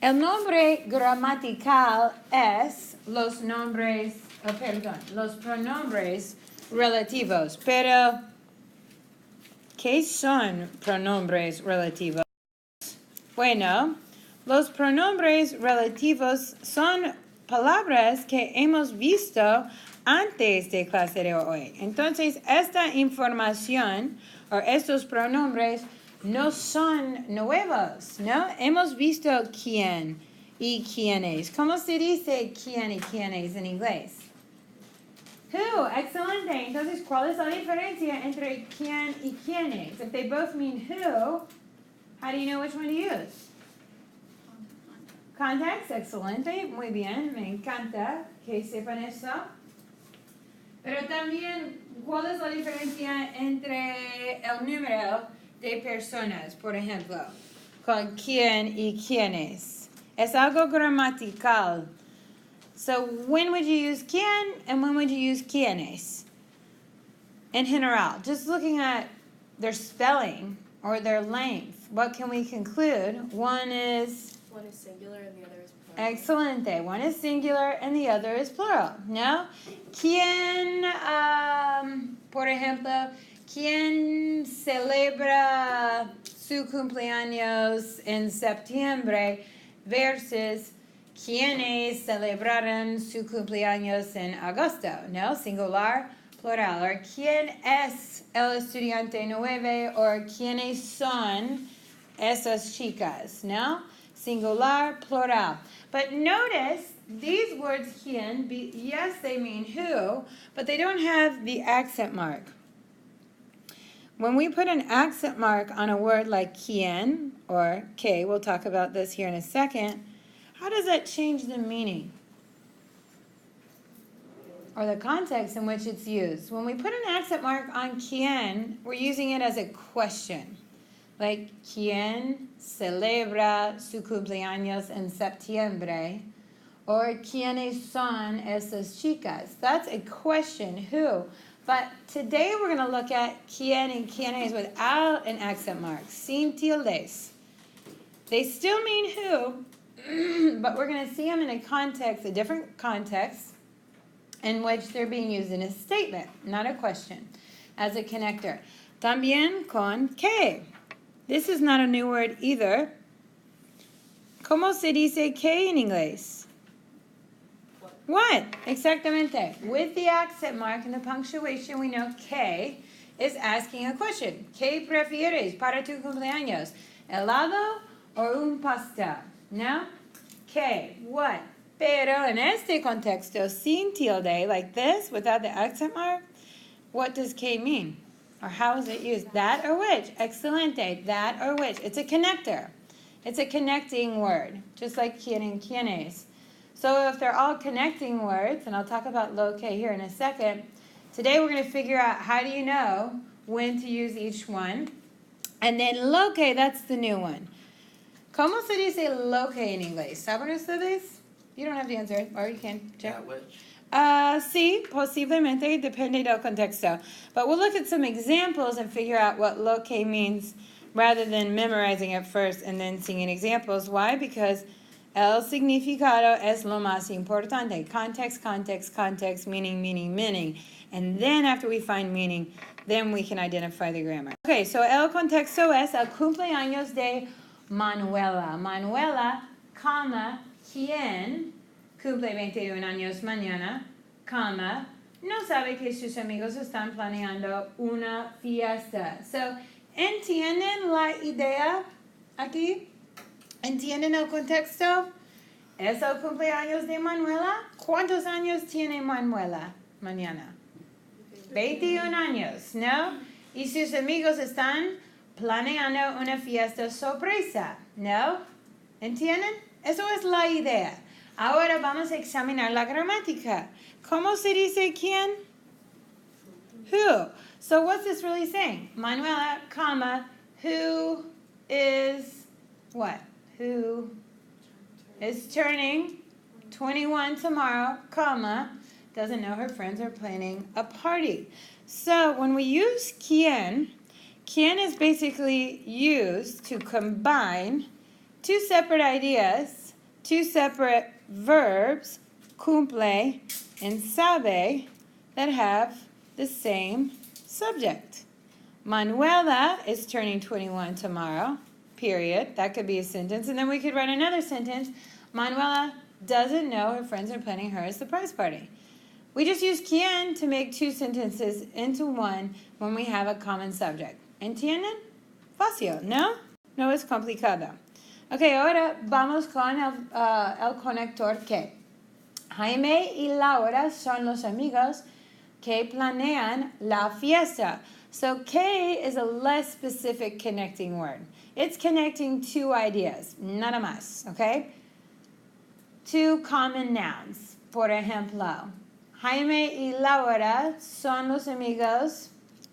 El nombre gramatical es los pronombres relativos. Pero, ¿qué son pronombres relativos? Bueno, los pronombres relativos son palabras que hemos visto antes de clase de hoy. Entonces, esta información o estos pronombres no son nuevos, ¿no? Hemos visto quién y quiénes. ¿Cómo se dice quién y quiénes en inglés? Who. Excelente. Entonces, ¿cuál es la diferencia entre quién y quiénes? If they both mean who, how do you know which one to use? Context. Excelente. Muy bien. Me encanta que sepan eso. Pero también, ¿cuál es la diferencia entre el número de personas, por ejemplo, con quién y quiénes? Es algo gramatical. So, when would you use quién and when would you use quiénes? In general, just looking at their spelling or their length, what can we conclude? One is singular and the other is plural. Excelente. One is singular and the other is plural. ¿No? ¿Quién, por ejemplo, quién celebra su cumpleaños en septiembre versus quienes celebraron su cumpleaños en agosto? ¿No? Singular, plural. O quién es el estudiante 9 o quiénes son esas chicas? ¿No? Singular, plural. But notice these words quién, yes, they mean who, but they don't have the accent mark. When we put an accent mark on a word like quién or que, we'll talk about this here in a second, how does that change the meaning? Or the context in which it's used. When we put an accent mark on quién, we're using it as a question. Like, ¿quién celebra su cumpleaños en septiembre? Or, ¿quiénes son esas chicas? That's a question, who? But today we're going to look at quién and quiénes without an accent mark, sin tildes. They still mean who, but we're going to see them in a context, a different context, in which they're being used in a statement, not a question, as a connector. También con que. This is not a new word either. ¿Cómo se dice que en inglés? What? Exactamente. With the accent mark and the punctuation, we know que is asking a question. ¿Qué prefieres para tu cumpleaños? ¿Helado o un pastel? No? Que. What? Pero en este contexto, sin tilde, like this, without the accent mark, what does que mean? Or how is it used? That or which? Excelente. That or which? It's a connector. It's a connecting word, just like quién and quiénes. So if they're all connecting words, and I'll talk about lo que here in a second, today we're going to figure out how do you know when to use each one. And then lo que, that's the new one. ¿Cómo se dice lo que en inglés? ¿Saben ustedes? You don't have to answer it, or you can check. That which? Sí, posiblemente, depende del contexto. But we'll look at some examples and figure out what lo que means rather than memorizing it first and then singing examples. Why? Because el significado es lo más importante. Context, context, context, meaning, meaning, meaning. And then after we find meaning, then we can identify the grammar. Okay, so el contexto es el cumpleaños de Manuela. Manuela, comma, ¿quién cumple 21 años mañana, comma, no sabe que sus amigos están planeando una fiesta? So, ¿entienden la idea aquí? ¿Entienden el contexto? ¿Es el cumpleaños de Manuela? ¿Cuántos años tiene Manuela mañana? 21 años, ¿no? Y sus amigos están planeando una fiesta sorpresa, ¿no? ¿Entienden? Eso es la idea. Ahora vamos a examinar la gramática. ¿Cómo se dice quién? Who. So what's this really saying? Manuela, comma, who is what? Who is turning 21 tomorrow, comma, doesn't know her friends are planning a party. So when we use quién is basically used to combine two separate ideas, two separate verbs, cumple and sabe, that have the same subject. Manuela is turning 21 tomorrow, period. That could be a sentence. And then we could write another sentence. Manuela doesn't know her friends are planning her a surprise party. We just use quien to make two sentences into one when we have a common subject. ¿Entienden? Fácil, ¿no? No es complicado. Ok, ahora vamos con el conector que. Jaime y Laura son los amigos que planean la fiesta. So que is a less specific connecting word. It's connecting two ideas, nada más, okay? Two common nouns. Por ejemplo, Jaime y Laura son los amigos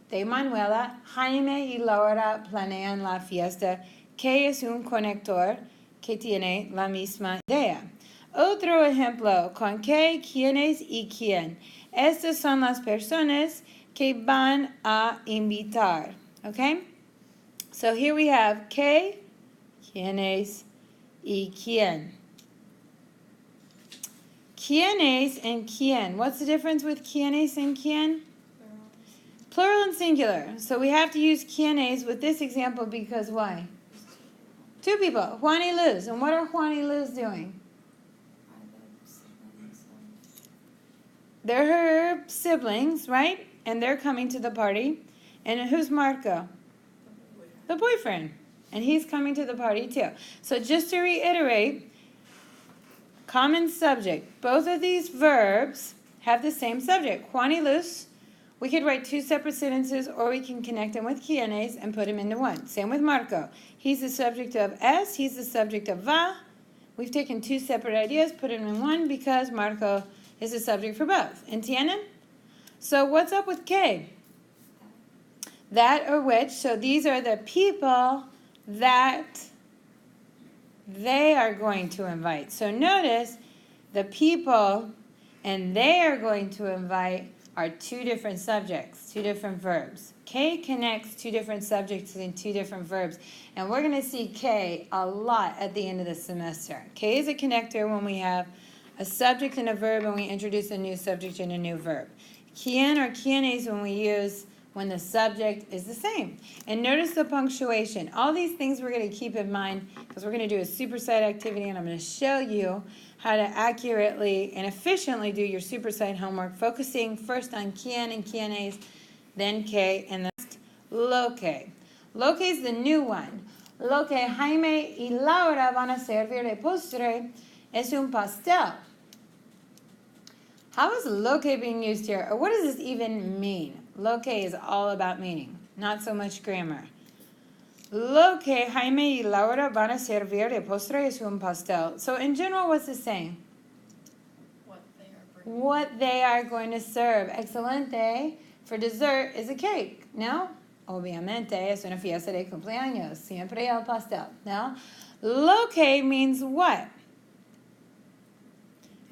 de Manuela. Jaime y Laura planean la fiesta, que es un conector que tiene la misma idea. Otro ejemplo con que, quiénes y quién. Estas son las personas que van a invitar. Okay? So here we have que, quiénes y quién. Quiénes and quién. What's the difference with quiénes and quién? Plural and singular. So we have to use quiénes with this example because why? Two people, Juan y Luz. And what are Juan y Luz doing? They're her siblings, right? And they're coming to the party. And who's Marco? The boyfriend. And he's coming to the party too. So just to reiterate, common subject. Both of these verbs have the same subject. Juan y Luz. We could write two separate sentences or we can connect them with quienes and put them into one. Same with Marco. He's the subject of es. He's the subject of va. We've taken two separate ideas, put them in one because Marco is the subject for both. ¿Entienden? So what's up with que? That or which. So these are the people that they are going to invite. So notice the people and they are going to invite are two different subjects, two different verbs. Que connects two different subjects and two different verbs. And we're going to see que a lot at the end of the semester. Que is a connector when we have a subject and a verb and we introduce a new subject and a new verb. Quien or quienes when the subject is the same. And notice the punctuation. All these things we're going to keep in mind because we're going to do a supersite activity and I'm going to show you how to accurately and efficiently do your supersite homework, focusing first on quien and quienes, then que, and then loque. Loque is the new one. Lo que Jaime y Laura van a servir de postre es un pastel. How is loque being used here? Or what does this even mean? Loque is all about meaning, not so much grammar. Lo que Jaime y Laura van a servir de postre es un pastel. So in general, what's it saying? What they are going to serve. Excelente. For dessert is a cake. No? Obviamente es una fiesta de cumpleaños. Siempre el pastel. No? Lo que means what?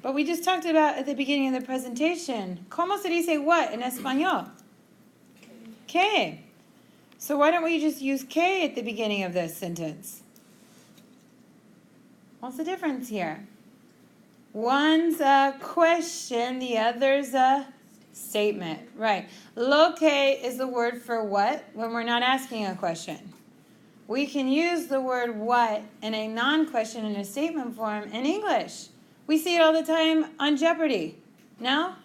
But we just talked about at the beginning of the presentation. ¿Cómo se dice what in español? Que. So why don't we just use que at the beginning of this sentence? What's the difference here? One's a question, the other's a statement. Right. Lo que is the word for what when we're not asking a question. We can use the word what in a non-question in a statement form in English. We see it all the time on Jeopardy. No?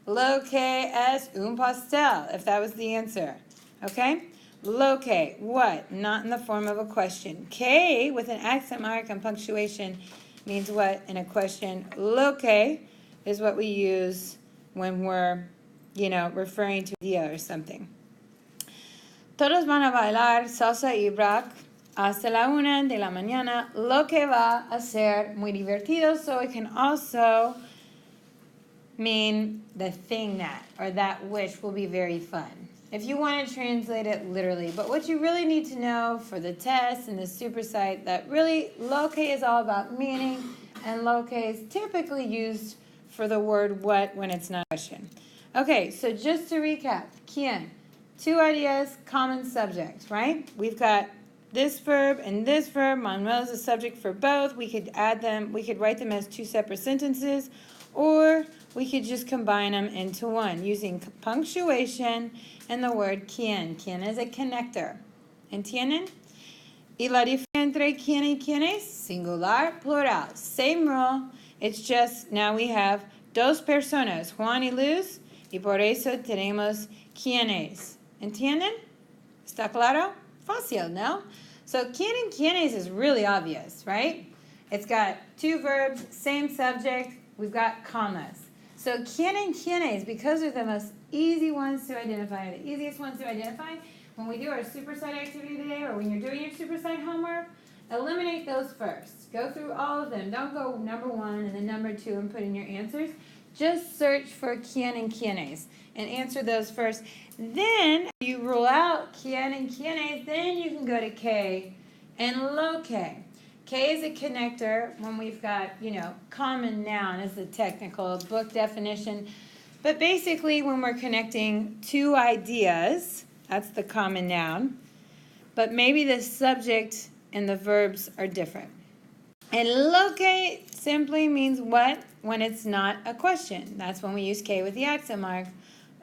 Lo que es un pastel, if that was the answer. Okay? Lo que, what? Not in the form of a question. Que, with an accent mark and punctuation, means what in a question. Lo que is what we use when we're, referring to an idea or something. Todos van a bailar salsa y rock hasta la 1 de la mañana, lo que va a ser muy divertido. So it can also mean the thing that, or that which will be very fun. If you want to translate it literally. But what you really need to know for the test and the supersite, that really lo que is all about meaning, and lo que is typically used for the word what when it's not a question. Okay, so just to recap, quien, two ideas, common subject, right? We've got this verb and this verb. Manuel is the subject for both. We could add them, we could write them as two separate sentences, or we could just combine them into one using punctuation and the word quien. Quien is a connector. ¿Entienden? Y la diferencia entre quien y quienes, singular, plural. Same rule, it's just now we have dos personas, Juan y Luz, y por eso tenemos quienes. ¿Entienden? ¿Está claro? Fácil, no? So quien and quienes is really obvious, right? It's got two verbs, same subject, we've got commas. So quien and quienes, because they're the most easy ones to identify, the easiest ones to identify, when we do our supersite activity today, or when you're doing your supersite homework, eliminate those first. Go through all of them. Don't go number 1 and then number 2 and put in your answers. Just search for quien and quienes and answer those first. Then you rule out quien and quienes, then you can go to K and loque. K is a connector when we've got, common noun is the technical book definition. But basically when we're connecting two ideas, that's the common noun. But maybe the subject and the verbs are different. And locate simply means what? When it's not a question. That's when we use K with the accent mark.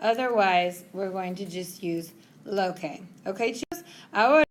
Otherwise, we're going to just use locate. Okay, chicos? Ahora